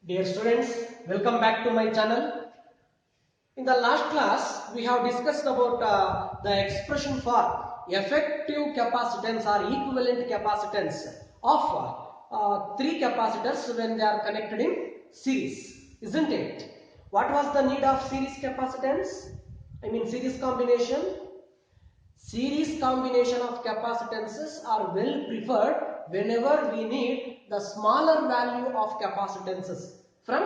Dear students, welcome back to my channel. In the last class, we have discussed about the expression for effective capacitance or equivalent capacitance of three capacitors when they are connected in series, isn't it? What was the need of series capacitance? I mean series combination. Series combination of capacitances are well preferred whenever we need the smaller value of capacitances from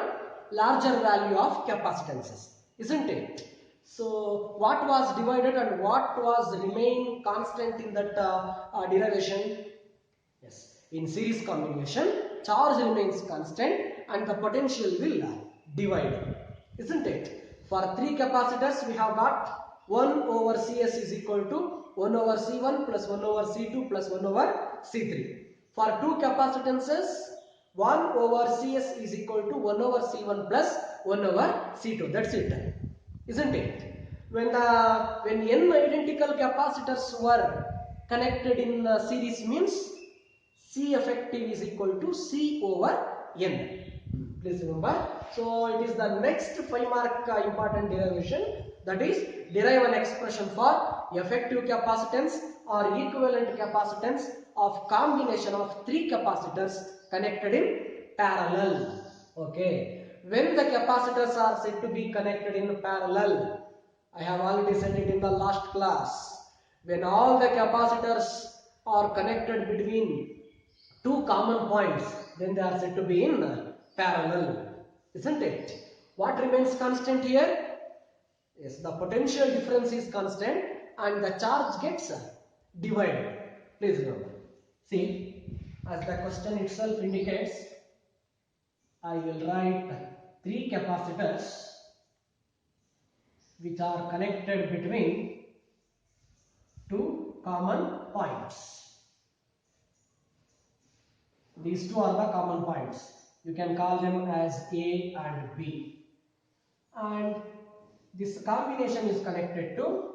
larger value of capacitances, isn't it? So what was divided and what was remain constant in that derivation? Yes, in series combination charge remains constant and the potential will divide, isn't it? For three capacitors we have got 1 over Cs is equal to 1 over C1 plus 1 over C2 plus 1 over C3. For two capacitances 1 over Cs is equal to 1 over C1 plus 1 over C2. That's it, isn't it? When n identical capacitors were connected in series means C effective is equal to C over n. Please remember. So it is the next 5 mark important derivation, that is derive an expression for effective capacitance or equivalent capacitance of combination of three capacitors connected in parallel. Okay. When the capacitors are said to be connected in parallel, I have already said it in the last class. When all the capacitors are connected between two common points, then they are said to be in parallel, isn't it? What remains constant here? Yes, the potential difference is constant and the charge gets divided. Please remember. See, as the question itself indicates, I will write three capacitors which are connected between two common points. These two are the common points. You can call them as A and B. And this combination is connected to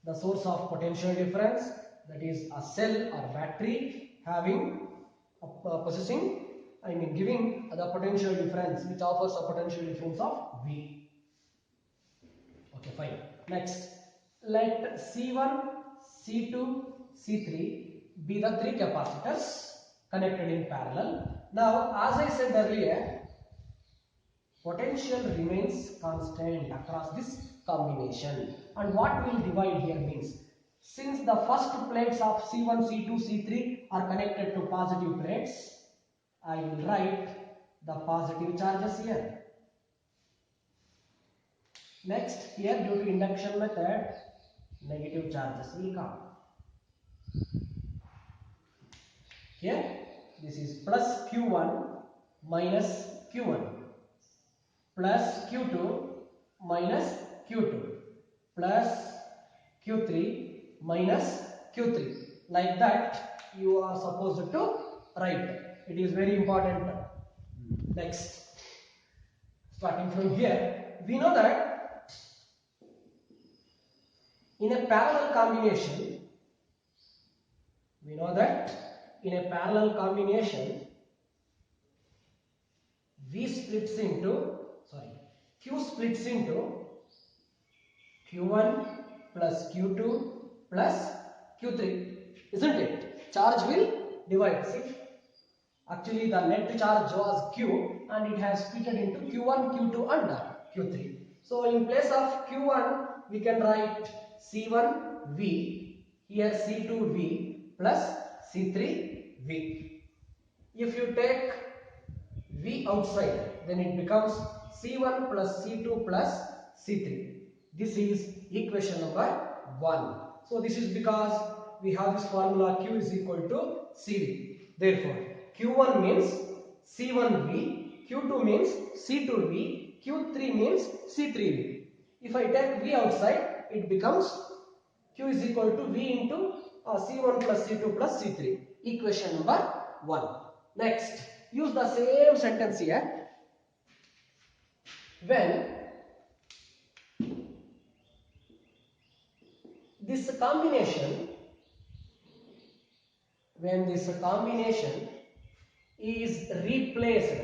the source of potential difference, that is a cell or battery having giving the potential difference which offers a potential difference of V. Okay, fine. Next, let C1, C2, C3 be the three capacitors connected in parallel. Now, as I said earlier, potential remains constant across this combination. And what will divide here means, since the first plates of C1, C2, C3 are connected to positive plates, I will write the positive charges here. Next, here due to induction method, negative charges will come. Here, this is plus Q1 minus Q1, plus Q2 minus Q2, plus Q3 minus Q3. Like that, you are supposed to write. It is very important. Next, starting from here, we know that in a parallel combination, Q splits into Q1 plus Q2 plus Q3, isn't it? Charge will divide. See, actually the net charge was Q and it has split into Q1, Q2 and Q3. So in place of Q1 we can write C1V, here C2V plus C3V. If you take V outside, then it becomes C1 plus C2 plus C3. This is equation number 1. So this is because we have this formula Q is equal to CV. Therefore, Q1 means C1V, Q2 means C2V, Q3 means C3V. If I take V outside, it becomes Q is equal to V into C1 plus C2 plus C3. Equation number 1. Next, use the same sentence here. When this combination is replaced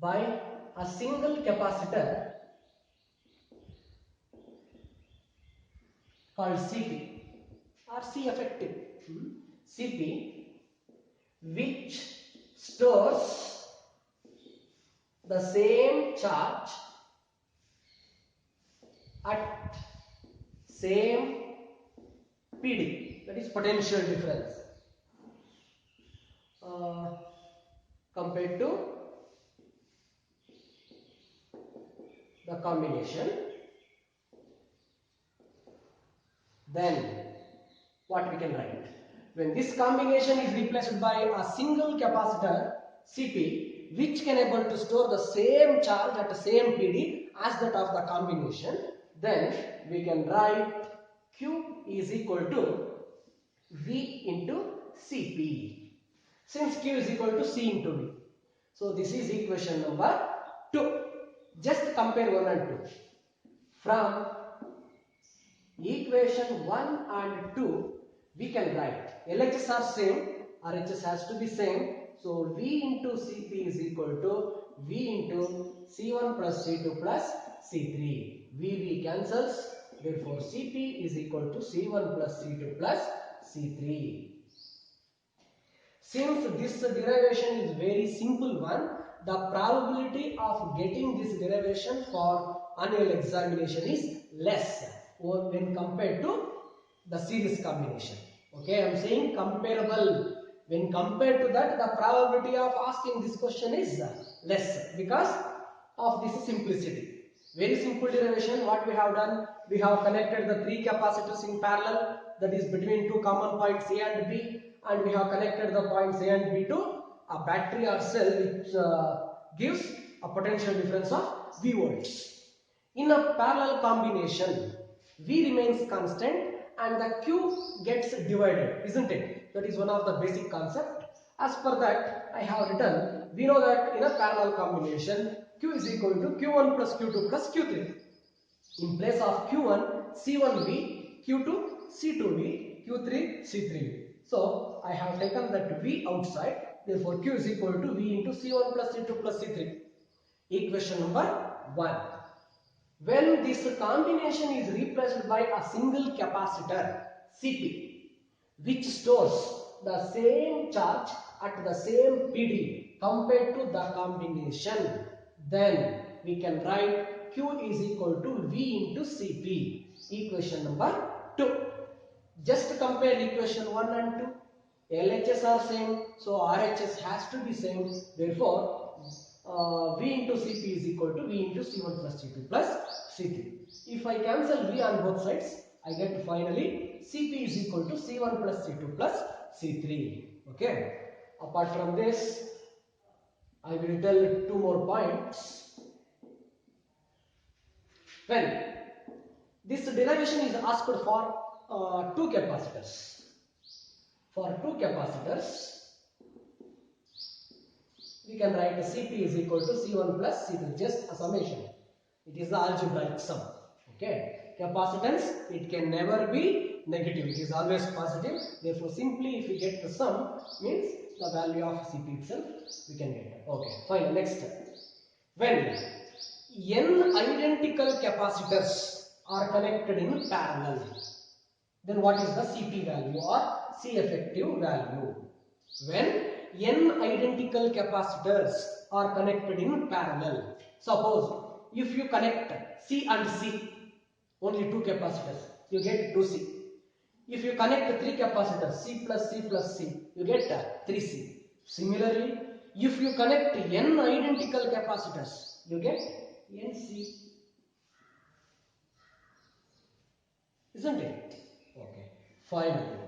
by a single capacitor called Cp or C effective, Cp, which stores the same charge at same PD, that is potential difference, compared to the combination. Then what we can write? When this combination is replaced by a single capacitor Cp, which can able to store the same charge at the same PD as that of the combination, then we can write Q is equal to V into Cp. Since Q is equal to C into V. So this is equation number 2. Just compare 1 and 2. From equation 1 and 2, we can write LHS are same, RHS has to be same. So V into Cp is equal to V into C1 plus C2 plus C3. V cancels. Therefore, Cp is equal to C1 plus C2 plus C3. Since this derivation is very simple one, the probability of getting this derivation for annual examination is less when compared to the series combination. Okay, I am saying comparable. When compared to that, the probability of asking this question is less because of this simplicity. Very simple derivation. What we have done, we have connected the 3 capacitors in parallel, that is between 2 common points A and B, and we have connected the points A and B to a battery or cell which gives a potential difference of V volts. In a parallel combination, V remains constant and the Q gets divided, isn't it? That is one of the basic concept. As per that, I have written, we know that in a parallel combination, Q is equal to Q1 plus Q2 plus Q3. In place of Q1, C1V, Q2, C2V, Q3, C3V. So, I have taken that V outside. Therefore, Q is equal to V into C1 plus C2 plus C3. Equation number 1. When this combination is replaced by a single capacitor Cp, which stores the same charge at the same PD compared to the combination, then we can write Q is equal to V into Cp. Equation number 2. Just compare equation 1 and 2. LHS are same, so RHS has to be same. Therefore, V into Cp is equal to V into C1 plus C2 plus C3. If I cancel V on both sides, I get finally Cp is equal to C1 plus C2 plus C3. Okay. Apart from this, I will tell 2 more points. When this derivation is asked for 2 capacitors. For 2 capacitors, we can write Cp is equal to C1 plus C2, just a summation. It is the algebraic sum. Okay. Capacitance, it can never be negative. It is always positive. Therefore, simply if we get the sum, means the value of Cp itself, we can get. Okay. Fine. Next. When n identical capacitors are connected in parallel, then what is the Cp value or C effective value? When n identical capacitors are connected in parallel. Suppose if you connect C and C, only 2 capacitors, you get 2C. If you connect 3 capacitors, C plus C plus C, you get 3C. Similarly, if you connect n identical capacitors, you get NC. Isn't it? Okay. Finally,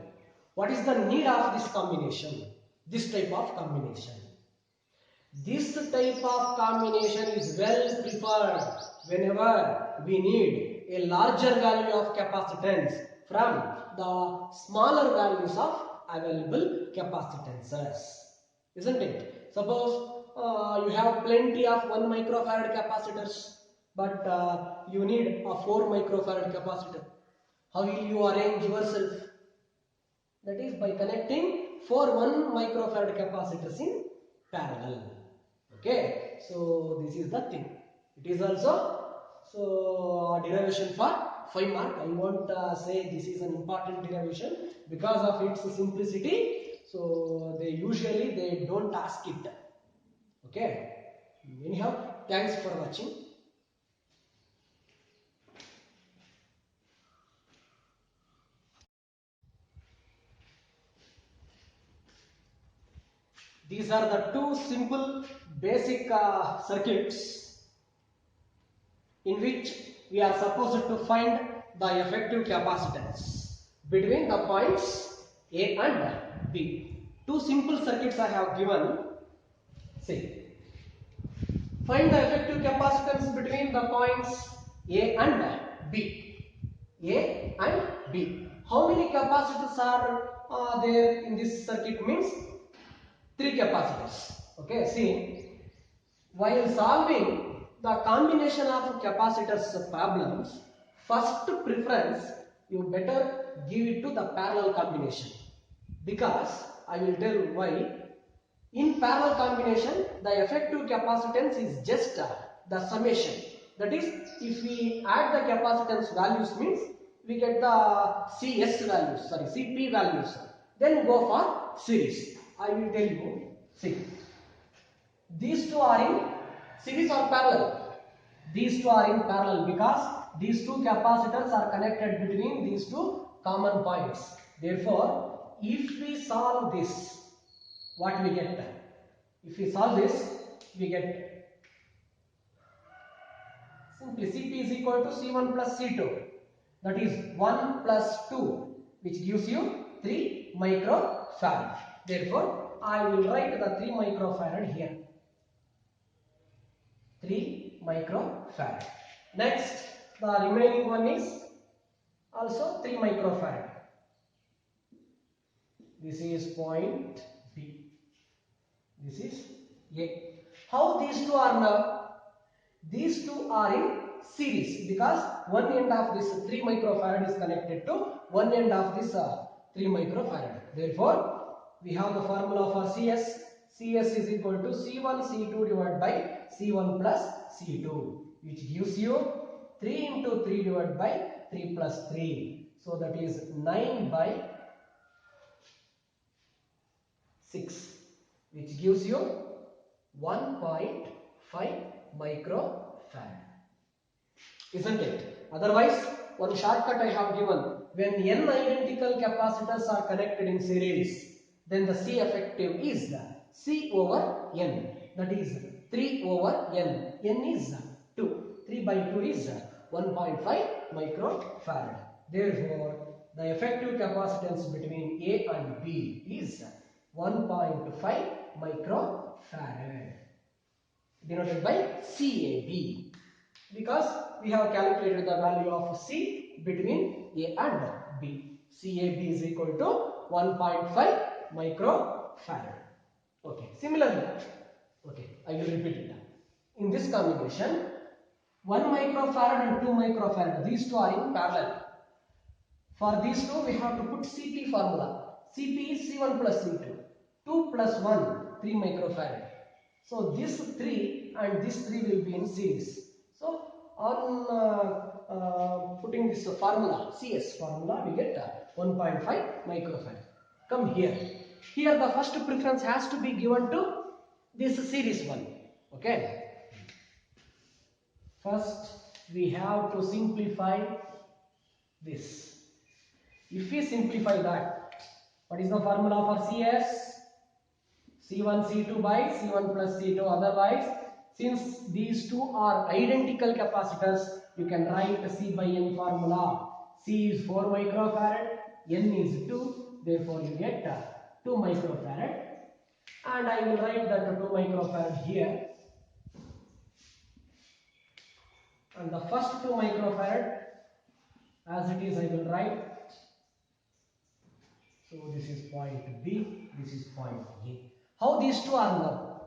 what is the need of this combination? This type of combination. This type of combination is well preferred whenever we need a larger value of capacitance from the smaller values of available capacitances. Isn't it? Suppose you have plenty of 1 microfarad capacitors, but you need a 4 microfarad capacitor. How will you arrange yourself? That is by connecting 4 1 microfarad capacitors in parallel. Okay. so this is the thing. It is also so derivation for 5 mark. I won't say this is an important derivation because of its simplicity. So they usually don't ask it. Okay. Anyhow, thanks for watching. These are the two simple basic circuits in which we are supposed to find the effective capacitance between the points A and B. Two simple circuits I have given. See, find the effective capacitance between the points A and B. A and B. How many capacitors are there in this circuit? Means 3 capacitors. Okay, see, while solving the combination of capacitors problems, first preference you better give it to the parallel combination, because I will tell why. In parallel combination, the effective capacitance is just the summation. That is, if we add the capacitance values, means we get the CS values, sorry, CP values. Then go for series. I will tell you. See, these two are in series or parallel. These two are in parallel because these two capacitors are connected between these two common points. Therefore, if we solve this, what we get? If we solve this, we get simply Cp is equal to C1 plus C2. That is 1 plus 2, which gives you 3 microfarad. Therefore, I will write the 3 microfarad here. 3 microfarad. Next, the remaining one is also 3 microfarad. This is point B. This is A. How these two are now? These two are in series because one end of this 3 microfarad is connected to one end of this 3 microfarad. Therefore, we have the formula for CS. CS is equal to C1 C2 divided by C1 plus C2, which gives you 3 into 3 divided by 3 plus 3. So that is 9 by 6, which gives you 1.5 microfarad. Isn't it? Otherwise, one shortcut I have given. When n identical capacitors are connected in series, then the C effective is the C over n. That is 3 over n. N is 2. 3 by 2 is 1.5 microfarad. Therefore, the effective capacitance between A and B is 1.5 microfarad, denoted by CAB, because we have calculated the value of C between A and B. CAB is equal to 1.5 microfarad. Okay. Similarly, okay, I will repeat it. In this combination, 1 microfarad and 2 microfarad, these two are in parallel. For these two, we have to put CP formula. CP is C1 plus C2. 2 plus 1, 3 microfarad. So this 3 and this 3 will be in series. So on putting this formula, CS formula, we get 1.5 microfarad. Come here. Here the first preference has to be given to this series one. Okay. First we have to simplify this. If we simplify that, what is the formula for CS? C1 C2 by C1 plus C2. Otherwise, since these two are identical capacitors, you can write C by N formula. C is 4 microfarad, N is 2. Therefore, you get 2 microfarad. And I will write that 2 microfarad here. And the first 2 microfarad, as it is, I will write. So this is point B, this is point A. How these two are now?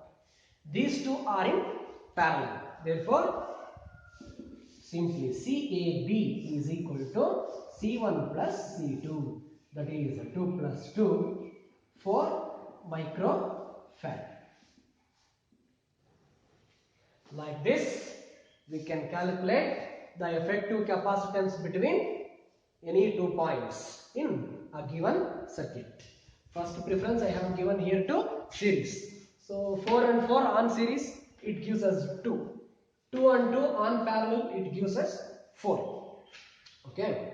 These two are in parallel. Therefore, simply CAB is equal to C1 plus C2. That is 2 plus 2, 4 microfarad. Like this, we can calculate the effective capacitance between any 2 points in a given circuit. First preference I have given here to series. So 4 and 4 on series, it gives us 2. 2 and 2 on parallel, it gives us 4. Okay.